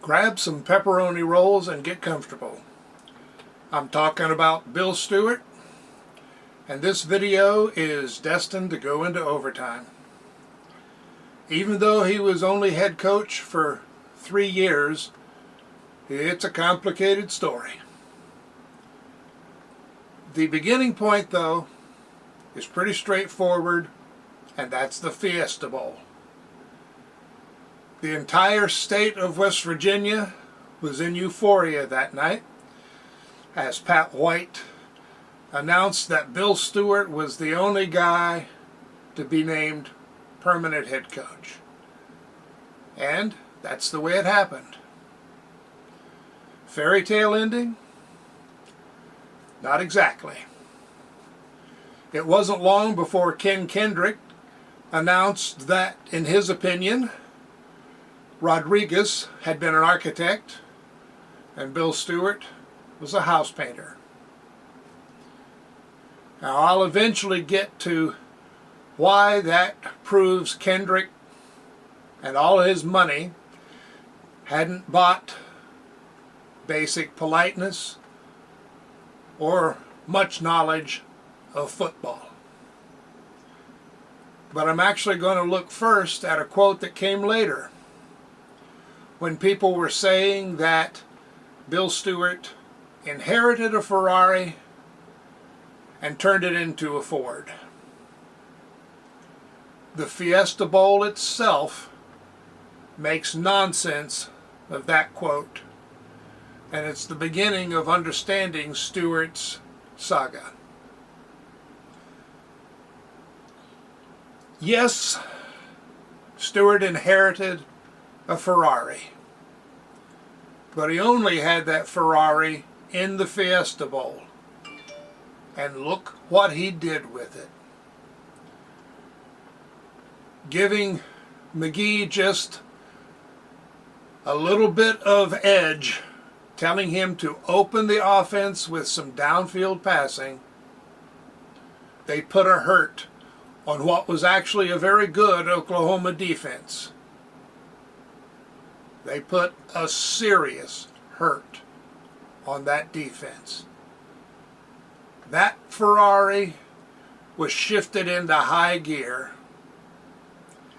Grab some pepperoni rolls and get comfortable. I'm talking about Bill Stewart, and this video is destined to go into overtime. Even though he was only head coach for 3 years, it's a complicated story. The beginning point, though, is pretty straightforward, and that's the Fiesta Bowl. The entire state of West Virginia was in euphoria that night as Pat White announced that Bill Stewart was the only guy to be named permanent head coach. And that's the way it happened. Fairy tale ending? Not exactly. It wasn't long before Ken Kendrick announced that, in his opinion, Rodriguez had been an architect and Bill Stewart was a house painter. Now, I'll eventually get to why that proves Kendrick and all his money hadn't bought basic politeness or much knowledge of football. But I'm actually going to look first at a quote that came later, when people were saying that Bill Stewart inherited a Ferrari and turned it into a Ford. The Fiesta Bowl itself makes nonsense of that quote, and it's the beginning of understanding Stewart's saga. Yes, Stewart inherited a Ferrari, but he only had that Ferrari in the Fiesta Bowl, and look what he did with it. Giving McGee just a little bit of edge, telling him to open the offense with some downfield passing, they put a hurt on what was actually a very good Oklahoma defense. They put a serious hurt on that defense. That Ferrari was shifted into high gear,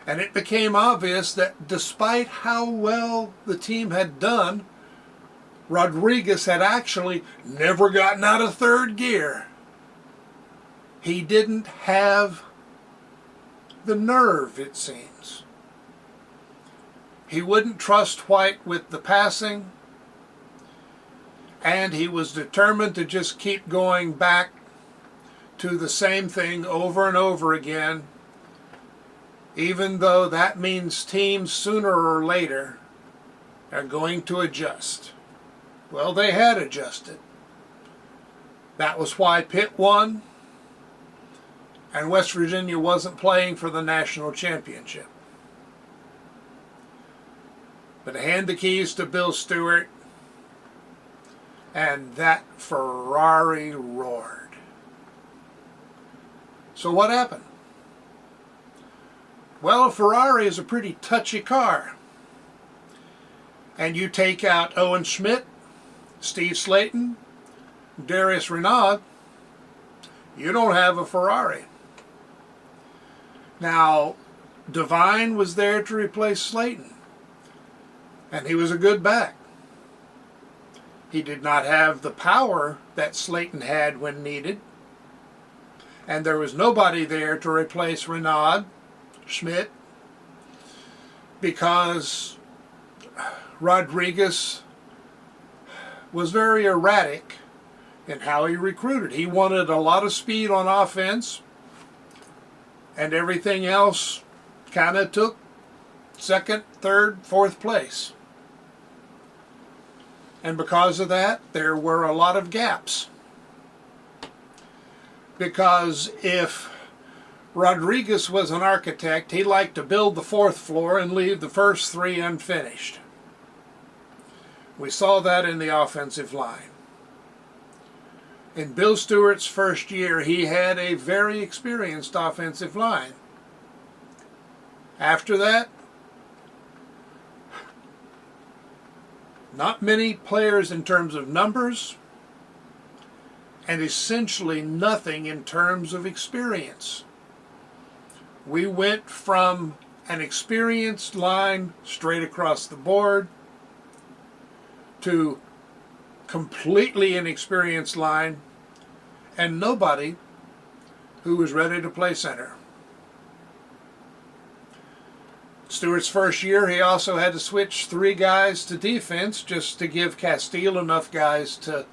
and it became obvious that despite how well the team had done, Rodriguez had actually never gotten out of third gear. He didn't have the nerve, it seems. He wouldn't trust White with the passing, and he was determined to just keep going back to the same thing over and over again, even though that means teams sooner or later are going to adjust. Well, they had adjusted. That was why Pitt won, and West Virginia wasn't playing for the national championship. But hand the keys to Bill Stewart, and that Ferrari roared. So what happened? Well, a Ferrari is a pretty touchy car. And you take out Owen Schmidt, Steve Slayton, Darius Renaud, you don't have a Ferrari. Now, Devine was there to replace Slayton, and he was a good back. He did not have the power that Slayton had when needed, and there was nobody there to replace Renaud, Schmidt, because Rodriguez was very erratic in how he recruited. He wanted a lot of speed on offense, and everything else kind of took second, third, fourth place. And because of that, there were a lot of gaps. Because if Rodriguez was an architect, he liked to build the fourth floor and leave the first three unfinished. We saw that in the offensive line. In Bill Stewart's first year, he had a very experienced offensive line. After that, Not many players in terms of numbers, and essentially nothing in terms of experience. We went from an experienced line straight across the board to completely inexperienced line and nobody who was ready to play center. Stewart's first year, he also had to switch 3 guys to defense just to give Castile enough guys to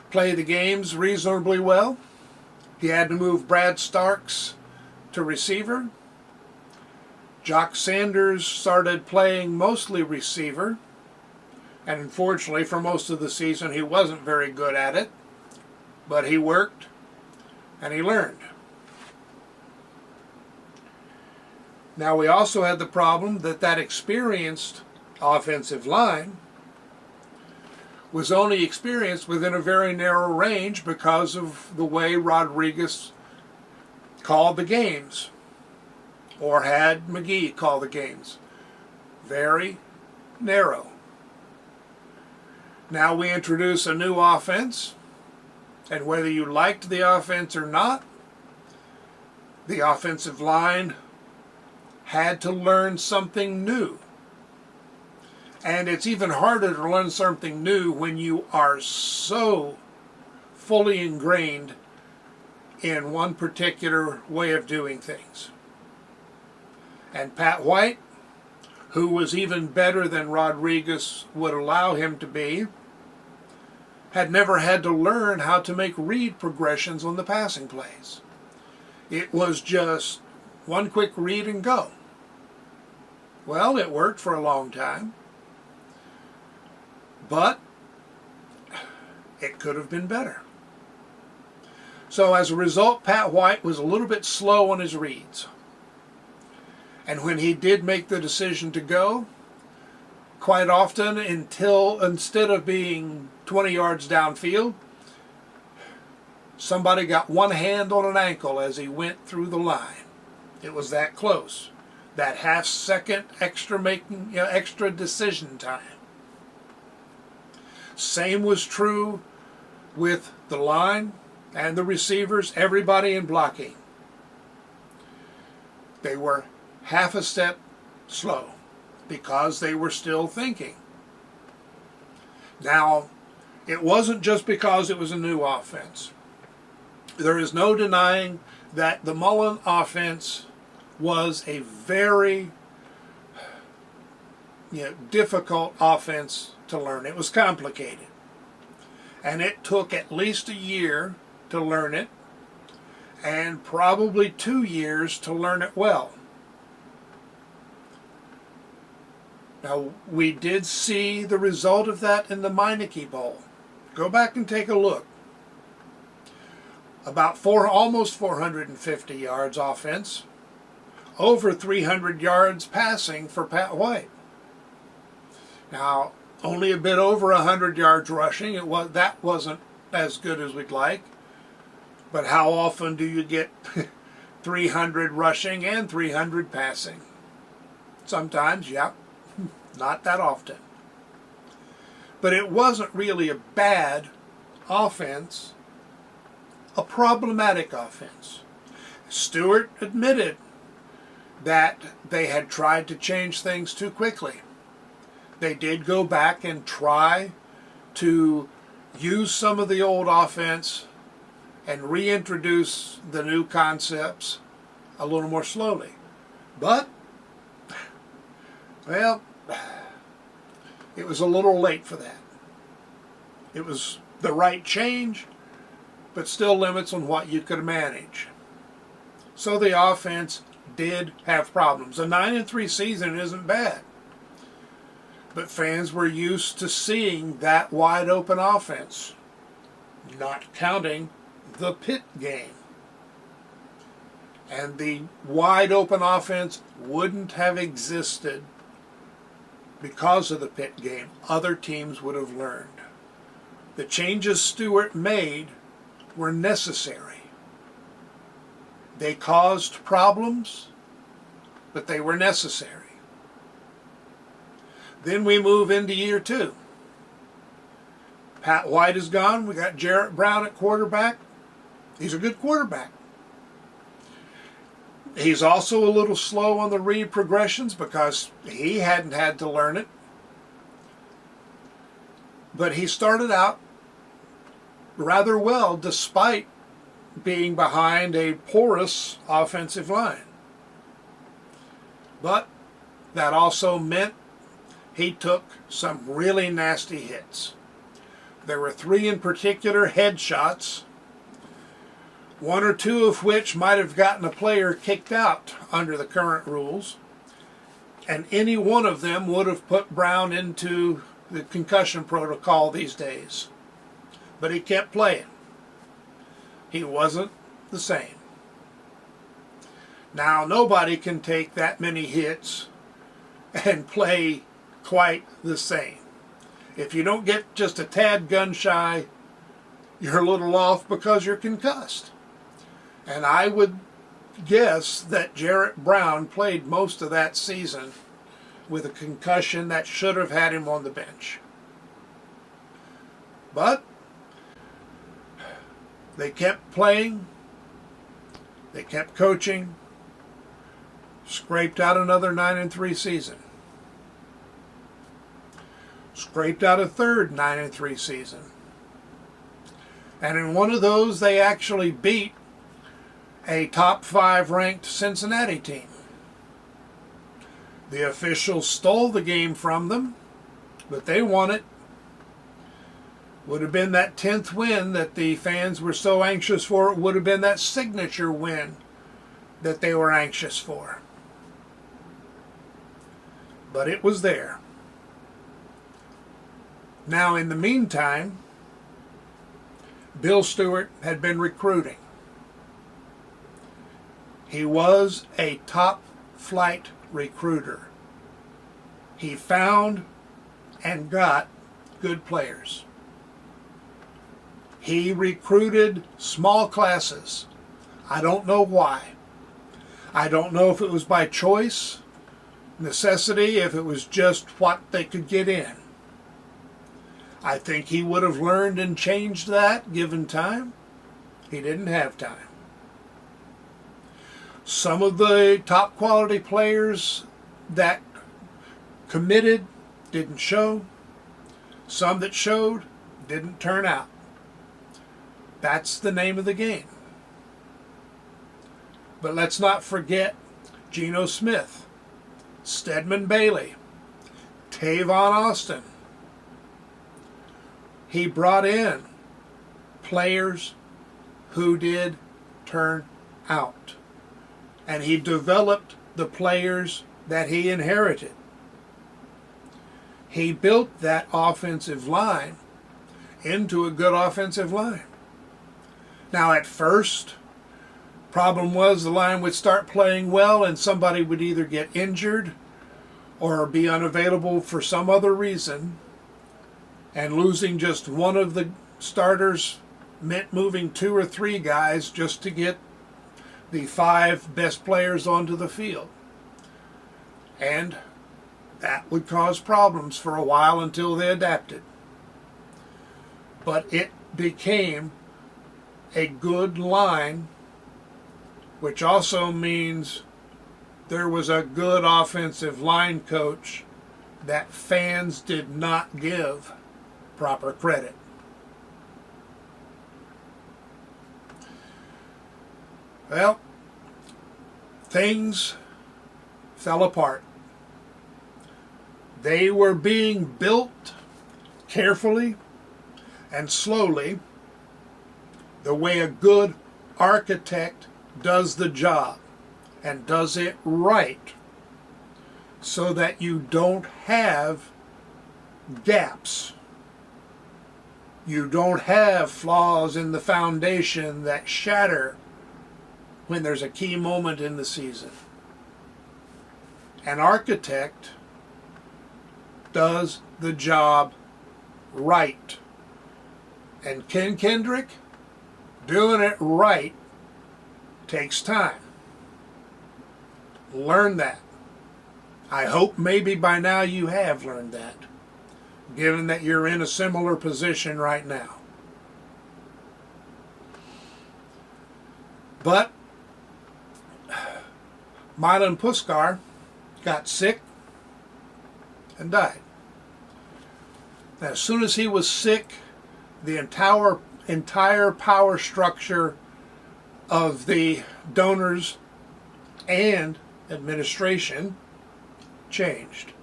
play the games reasonably well. He had to move Brad Starks to receiver. Jock Sanders started playing mostly receiver, and unfortunately for most of the season he wasn't very good at it, but he worked and he learned. Now we also had the problem that experienced offensive line was only experienced within a very narrow range because of the way Rodriguez called the games, or had McGee call the games. Very narrow. Now we introduce a new offense, and whether you liked the offense or not, the offensive line had to learn something new. And it's even harder to learn something new when you are so fully ingrained in one particular way of doing things. And Pat White, who was even better than Rodriguez would allow him to be, had never had to learn how to make read progressions on the passing plays. It was just one quick read and go. Well, it worked for a long time, but it could have been better. So as a result, Pat White was a little bit slow on his reads. And when he did make the decision to go, quite often instead of being 20 yards downfield, somebody got one hand on an ankle as he went through the line. It was that close. That half second extra decision time. Same was true with the line and the receivers, everybody in blocking. They were half a step slow because they were still thinking. Now, it wasn't just because it was a new offense. There is no denying that the Mullen offense was a very difficult offense to learn. It was complicated. And it took at least a year to learn it, and probably 2 years to learn it well. Now, we did see the result of that in the Meineke Bowl. Go back and take a look. About almost 450 yards offense, over 300 yards passing for Pat White. Now, only a bit over 100 yards rushing. That wasn't as good as we'd like. But how often do you get 300 rushing and 300 passing? Sometimes, yeah, not that often. But it wasn't really a bad offense, a problematic offense. Stewart admitted that they had tried to change things too quickly. They did go back and try to use some of the old offense and reintroduce the new concepts a little more slowly. But, well, it was a little late for that. It was the right change, but still limits on what you could manage. So the offense did have problems. A 9-3 season isn't bad. But fans were used to seeing that wide open offense, not counting the Pitt game. And the wide open offense wouldn't have existed because of the Pitt game. Other teams would have learned. The changes Stewart made were necessary. They caused problems, but they were necessary. Then we move into year 2. Pat White is gone. We got Jarrett Brown at quarterback. He's a good quarterback. He's also a little slow on the read progressions because he hadn't had to learn it. But he started out rather well despite being behind a porous offensive line. But that also meant he took some really nasty hits. There were 3 in particular headshots, 1 or 2 of which might have gotten a player kicked out under the current rules, and any one of them would have put Brown into the concussion protocol these days. But he kept playing. He wasn't the same. Now, nobody can take that many hits and play quite the same. If you don't get just a tad gun shy, you're a little off because you're concussed. And I would guess that Jarrett Brown played most of that season with a concussion that should have had him on the bench. But they kept playing, they kept coaching, scraped out another 9-3 season. Scraped out a third 9-3 season. And in one of those, they actually beat a top 5 ranked Cincinnati team. The officials stole the game from them, but they won it. Would have been that 10th win that the fans were so anxious for. It would have been that signature win that they were anxious for. But it was there. Now, in the meantime, Bill Stewart had been recruiting. He was a top-flight recruiter. He found and got good players. He recruited small classes. I don't know why. I don't know if it was by choice, necessity, if it was just what they could get in. I think he would have learned and changed that given time. He didn't have time. Some of the top quality players that committed didn't show. Some that showed didn't turn out. That's the name of the game. But let's not forget Geno Smith, Stedman Bailey, Tavon Austin. He brought in players who did turn out. And he developed the players that he inherited. He built that offensive line into a good offensive line. Now, at first, problem was the line would start playing well and somebody would either get injured or be unavailable for some other reason, and losing just one of the starters meant moving 2 or 3 guys just to get the 5 best players onto the field. And that would cause problems for a while until they adapted. But it became a good line, which also means there was a good offensive line coach that fans did not give proper credit. Well, things fell apart. They were being built carefully and slowly, the way a good architect does the job and does it right, so that you don't have gaps. You don't have flaws in the foundation that shatter when there's a key moment in the season. An architect does the job right. And Ken Kendrick, doing it right takes time. Learn that. I hope maybe by now you have learned that. given that you're in a similar position right now. But Milan Puskar got sick and died. As soon as he was sick, the entire power structure of the donors and administration changed.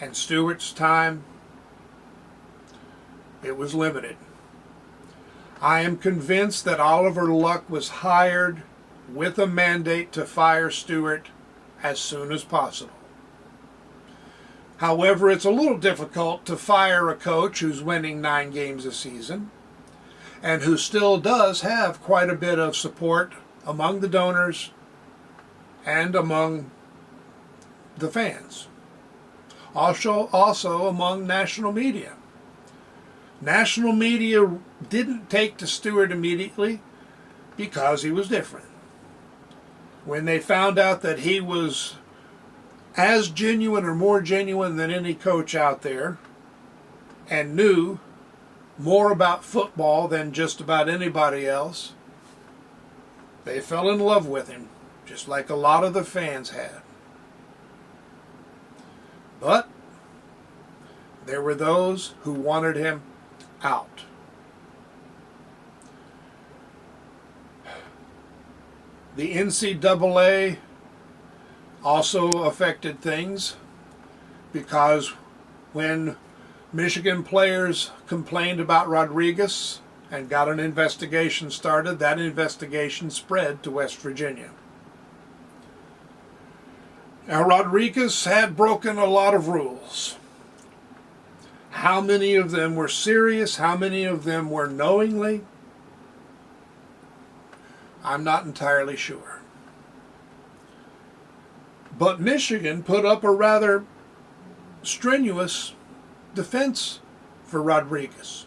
And Stewart's time, it was limited. I am convinced that Oliver Luck was hired with a mandate to fire Stewart as soon as possible. However, it's a little difficult to fire a coach who's winning 9 games a season and who still does have quite a bit of support among the donors and among the fans. Also among national media. National media didn't take to Stewart immediately because he was different. When they found out that he was as genuine or more genuine than any coach out there and knew more about football than just about anybody else, they fell in love with him, just like a lot of the fans had. But there were those who wanted him out. The NCAA also affected things because when Michigan players complained about Rodriguez and got an investigation started, that investigation spread to West Virginia. Now, Rodriguez had broken a lot of rules. How many of them were serious? How many of them were knowingly? I'm not entirely sure. But Michigan put up a rather strenuous defense for Rodriguez.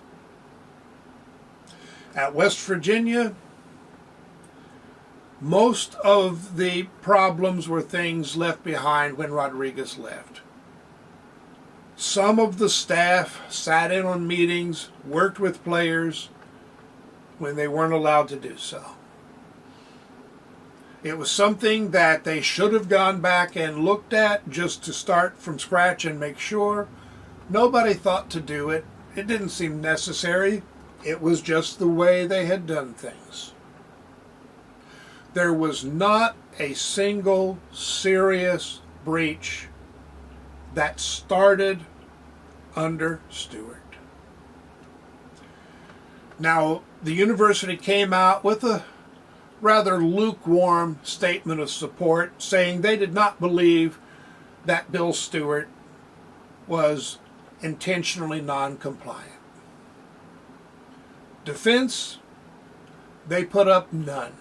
At West Virginia, most of the problems were things left behind when Rodriguez left. Some of the staff sat in on meetings, worked with players when they weren't allowed to do so. It was something that they should have gone back and looked at just to start from scratch and make sure. Nobody thought to do it. It didn't seem necessary. It was just the way they had done things. There was not a single serious breach that started under Stewart. Now, the university came out with a rather lukewarm statement of support, saying they did not believe that Bill Stewart was intentionally non-compliant. Defense, they put up none.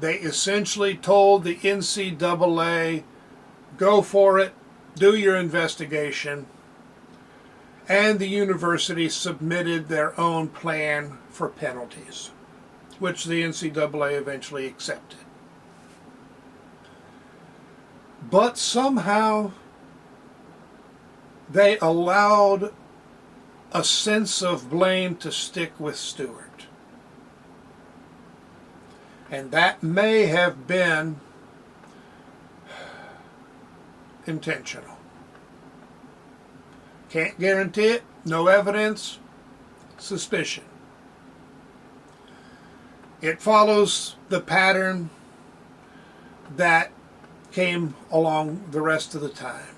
They essentially told the NCAA, go for it, do your investigation, and the university submitted their own plan for penalties, which the NCAA eventually accepted. But somehow they allowed a sense of blame to stick with Stewart. And that may have been intentional. Can't guarantee it, no evidence, suspicion. It follows the pattern that came along the rest of the time.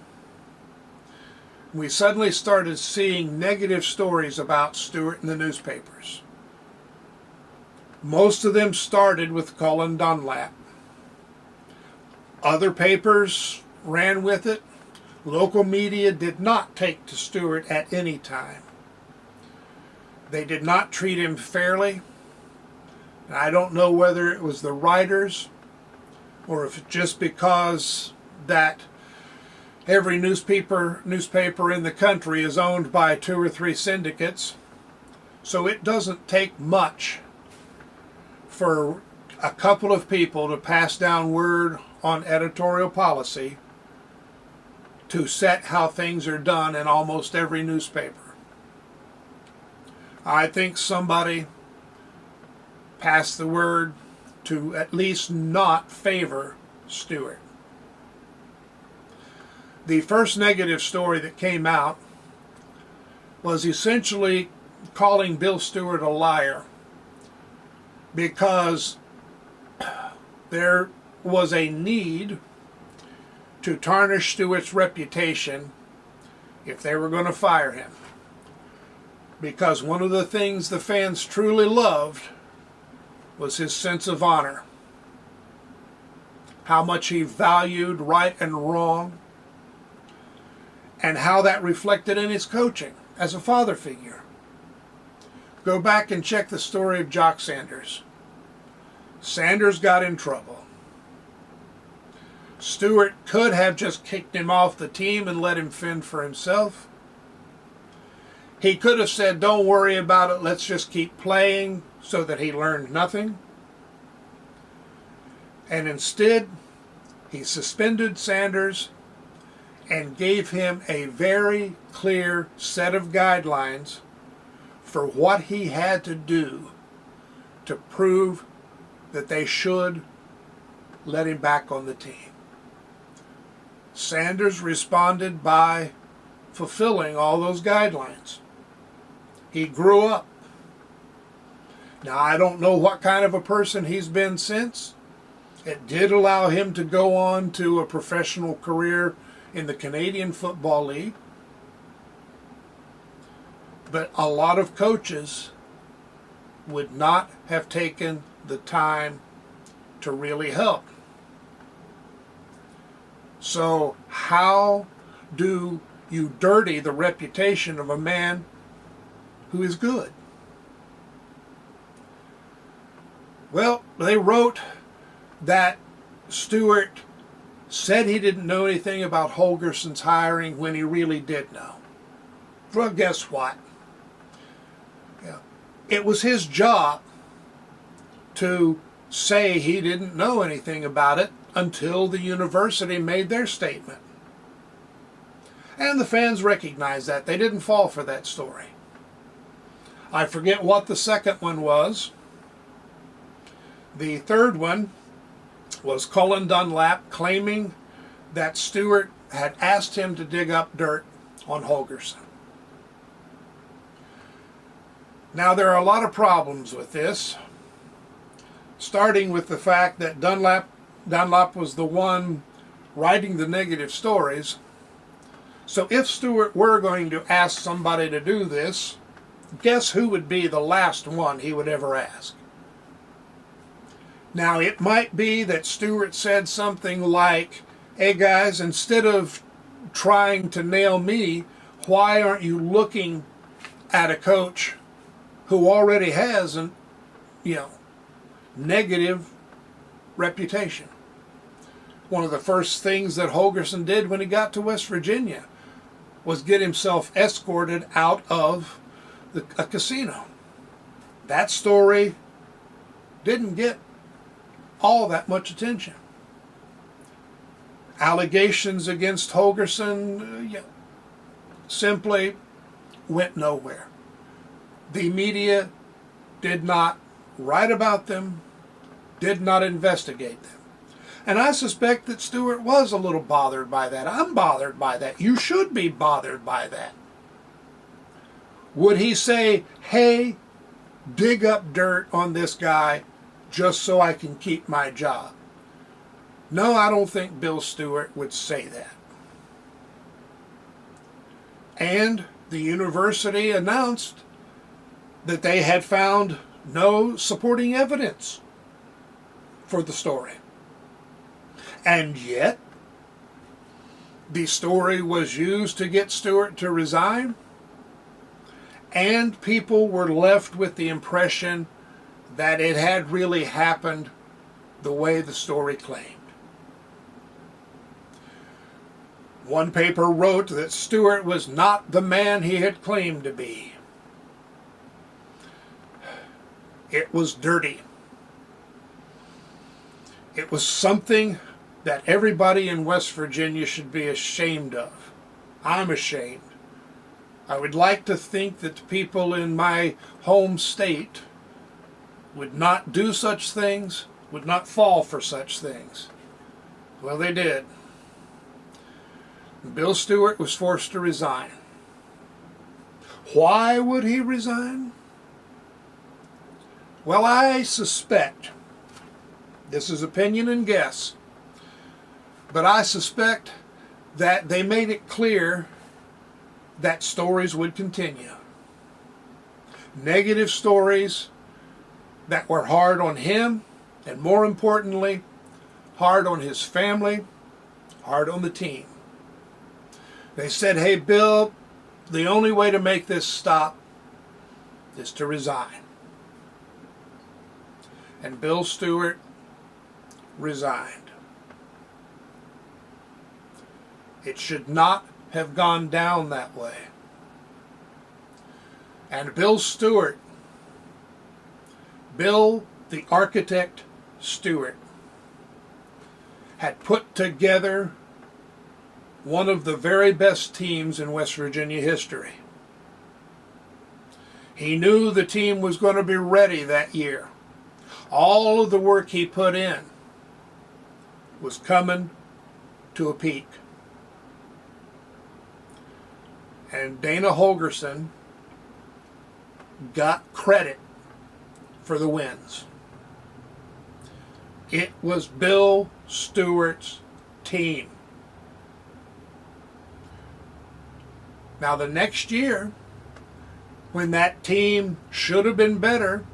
We suddenly started seeing negative stories about Stewart in the newspapers. Most of them started with Cullen Dunlap. Other papers ran with it. Local media did not take to Stewart at any time. They did not treat him fairly. And I don't know whether it was the writers or if it's just because that every newspaper in the country is owned by 2 or 3 syndicates. So it doesn't take much for a couple of people to pass down word on editorial policy to set how things are done in almost every newspaper. I think somebody passed the word to at least not favor Stewart. The first negative story that came out was essentially calling Bill Stewart a liar because there was a need to tarnish Stewart's reputation if they were going to fire him. Because one of the things the fans truly loved was his sense of honor. How much he valued right and wrong, and how that reflected in his coaching as a father figure. Go back and check the story of Jock Sanders. Sanders got in trouble. Stewart could have just kicked him off the team and let him fend for himself. He could have said, don't worry about it, let's just keep playing, so that he learned nothing. And instead, he suspended Sanders and gave him a very clear set of guidelines for what he had to do to prove that they should let him back on the team. Sanders responded by fulfilling all those guidelines. He grew up. Now, I don't know what kind of a person he's been since. It did allow him to go on to a professional career in the Canadian Football League. But a lot of coaches would not have taken the time to really help. So how do you dirty the reputation of a man who is good? Well, they wrote that Stewart said he didn't know anything about Holgerson's hiring when he really did know. Well, guess what? Yeah. It was his job to say he didn't know anything about it until the university made their statement. And the fans recognized that. They didn't fall for that story. I forget what the second one was. The third one was Cullen Dunlap claiming that Stewart had asked him to dig up dirt on Holgerson. Now, there are a lot of problems with this, starting with the fact that Dunlap was the one writing the negative stories. So if Stewart were going to ask somebody to do this, guess who would be the last one he would ever ask? Now, it might be that Stewart said something like, hey guys, instead of trying to nail me, why aren't you looking at a coach who already has a negative reputation? One of the first things that Holgerson did when he got to West Virginia was get himself escorted out of a casino. That story didn't get all that much attention. Allegations against Holgerson simply went nowhere. The media did not write about them, did not investigate them. And I suspect that Stewart was a little bothered by that. I'm bothered by that. You should be bothered by that. Would he say, hey, dig up dirt on this guy just so I can keep my job? No, I don't think Bill Stewart would say that. And the university announced that they had found no supporting evidence for the story. And yet, the story was used to get Stewart to resign, and people were left with the impression that it had really happened the way the story claimed. One paper wrote that Stewart was not the man he had claimed to be. It was dirty. It was something that everybody in West Virginia should be ashamed of. I'm ashamed. I would like to think that the people in my home state would not do such things, would not fall for such things. Well, they did. Bill Stewart was forced to resign. Why would he resign? Well, I suspect, this is opinion and guess, but I suspect that they made it clear that stories would continue. Negative stories that were hard on him, and more importantly, hard on his family, hard on the team. They said, hey, Bill, the only way to make this stop is to resign. And Bill Stewart resigned. It should not have gone down that way. And Bill Stewart, Bill the architect Stewart, had put together one of the very best teams in West Virginia history. He knew the team was going to be ready that year. All of the work he put in was coming to a peak. And Dana Holgerson got credit for the wins. It was Bill Stewart's team. Now the next year, when that team should have been better,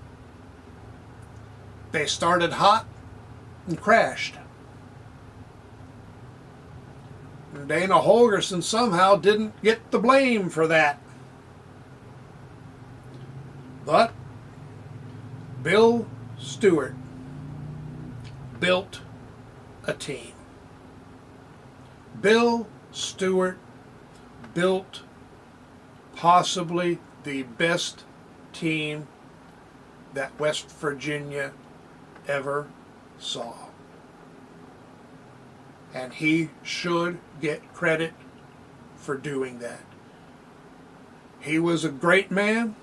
they started hot and crashed. And Dana Holgerson somehow didn't get the blame for that. But Bill Stewart built a team. Bill Stewart built possibly the best team that West Virginia ever saw. And he should get credit for doing that. He was a great man.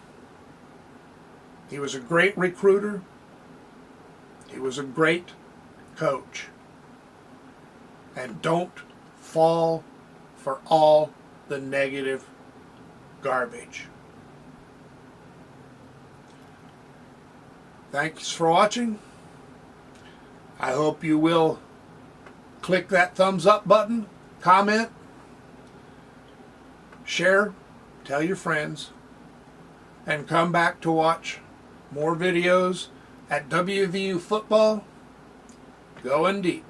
He was a great recruiter. He was a great coach. And don't fall for all the negative garbage. Thanks for watching. I hope you will click that thumbs up button, comment, share, tell your friends, and come back to watch more videos at WVU Football Going Deep.